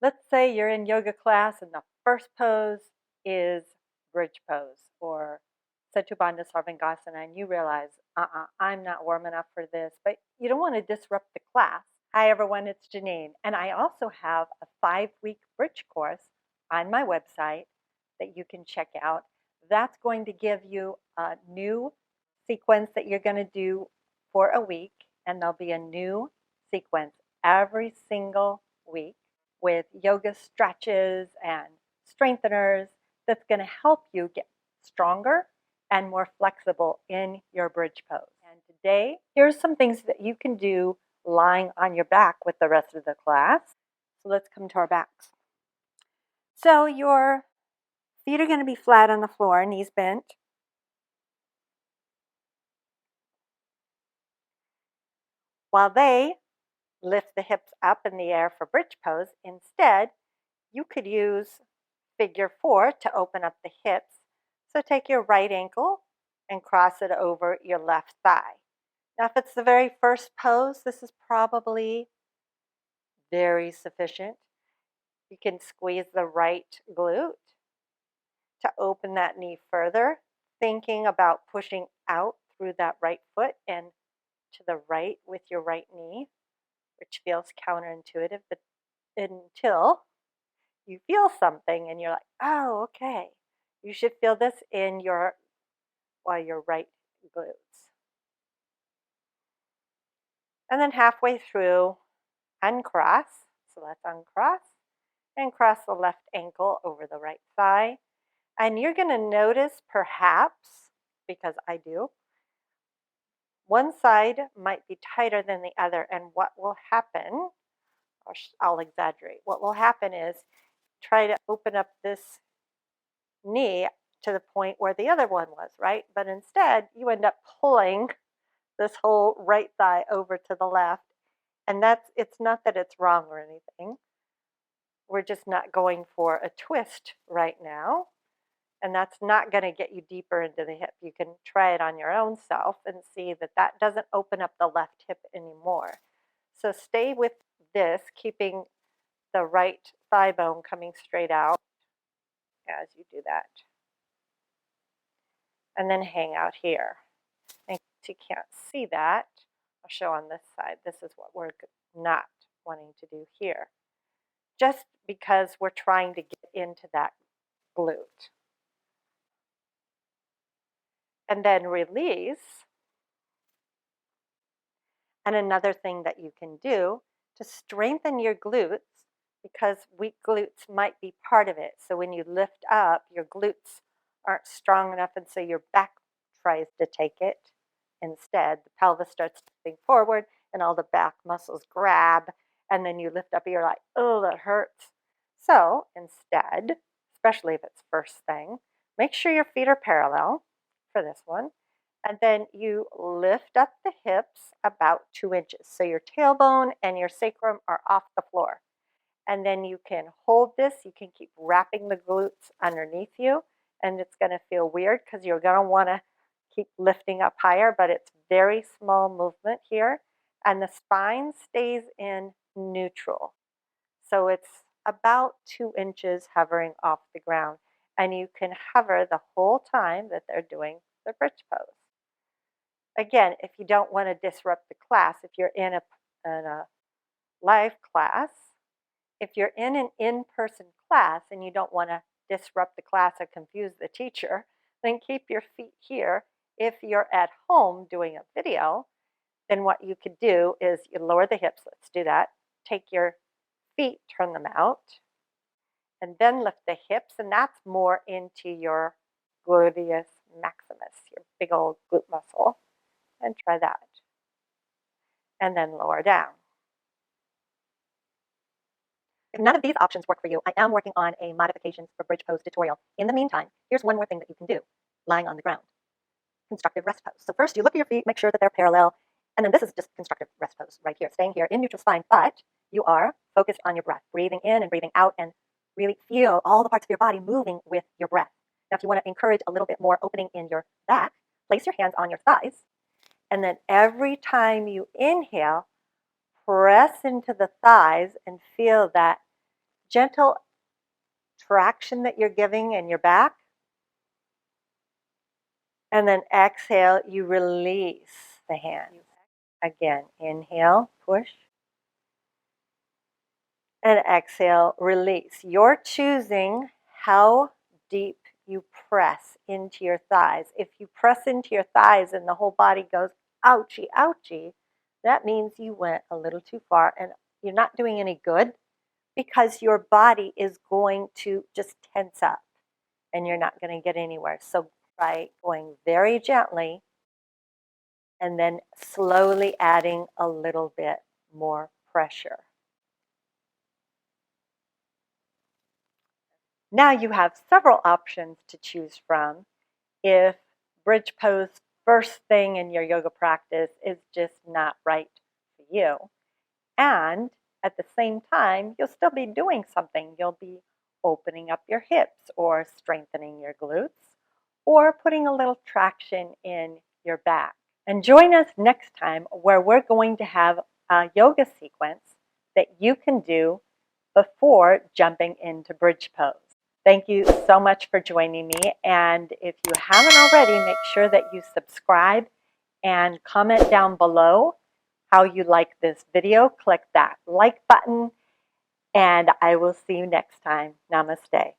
Let's say you're in yoga class and the first pose is bridge pose or Setubandha Sarvangasana, and you realize, I'm not warm enough for this, but you don't want to disrupt the class. Hi, everyone, it's Genene, and I also have a 5-week bridge course on my website that you can check out. That's going to give you a new sequence that you're going to do for a week, and there'll be a new sequence every single week with yoga stretches and strengtheners that's going to help you get stronger and more flexible in your bridge pose. And today, here's some things that you can do lying on your back with the rest of the class. So let's come to our backs. So your feet are going to be flat on the floor, knees bent. While they lift the hips up in the air for bridge pose, instead, you could use figure 4 to open up the hips. So take your right ankle and cross it over your left thigh. Now, if it's the very first pose, this is probably very sufficient. You can squeeze the right glute to open that knee further, thinking about pushing out through that right foot and to the right with your right knee, which feels counterintuitive, but until you feel something and you're like, oh, okay. You should feel this in your right glutes. And then halfway through, uncross. So let's uncross and cross the left ankle over the right thigh. And you're going to notice perhaps, because I do, one side might be tighter than the other. And what will happen, I'll exaggerate, what will happen is try to open up this knee to the point where the other one was, right? But instead, you end up pulling this whole right thigh over to the left. And it's not that it's wrong or anything. We're just not going for a twist right now. And that's not going to get you deeper into the hip. You can try it on your own self and see that that doesn't open up the left hip anymore. So stay with this, keeping the right thigh bone coming straight out as you do that. And then hang out here. And you can't see that, I'll show on this side. This is what we're not wanting to do here, just because we're trying to get into that glute. And then release. And another thing that you can do to strengthen your glutes, because weak glutes might be part of it. So when you lift up, your glutes aren't strong enough, and so your back tries to take it. Instead, the pelvis starts tipping forward and all the back muscles grab, and then you lift up and you're like, oh, that hurts. So instead, especially if it's first thing, make sure your feet are parallel for this one. And then you lift up the hips about 2 inches. So your tailbone and your sacrum are off the floor. And then you can hold this. You can keep wrapping the glutes underneath you. And it's going to feel weird because you're going to want to keep lifting up higher, but it's very small movement here. And the spine stays in neutral. So it's about 2 inches hovering off the ground. And you can hover the whole time that they're doing the bridge pose. Again, if you don't want to disrupt the class, if you're in a live class, if you're in an in-person class and you don't want to disrupt the class or confuse the teacher, then keep your feet here. If you're at home doing a video, then what you could do is you lower the hips. Let's do that. Take your feet, turn them out, and then lift the hips, and that's more into your gluteus maximus, your big old glute muscle. And try that. And then lower down. If none of these options work for you, I am working on a modifications for bridge pose tutorial. In the meantime, here's one more thing that you can do, lying on the ground. Constructive rest pose. So first you look at your feet, make sure that they're parallel, and then this is just constructive rest pose right here, staying here in neutral spine, but you are focused on your breath, breathing in and breathing out, and really feel all the parts of your body moving with your breath. Now, if you want to encourage a little bit more opening in your back, place your hands on your thighs. And then every time you inhale, press into the thighs and feel that gentle traction that you're giving in your back. And then exhale, you release the hand. Again, inhale, push. And exhale, release. You're choosing how deep you press into your thighs. If you press into your thighs and the whole body goes, ouchie, ouchie, that means you went a little too far and you're not doing any good because your body is going to just tense up and you're not going to get anywhere. So try going very gently and then slowly adding a little bit more pressure. Now you have several options to choose from. If bridge pose first thing in your yoga practice is just not right for you. And at the same time, you'll still be doing something. You'll be opening up your hips or strengthening your glutes or putting a little traction in your back. And join us next time where we're going to have a yoga sequence that you can do before jumping into bridge pose. Thank you so much for joining me. And if you haven't already, make sure that you subscribe and comment down below how you like this video. Click that like button, and I will see you next time. Namaste.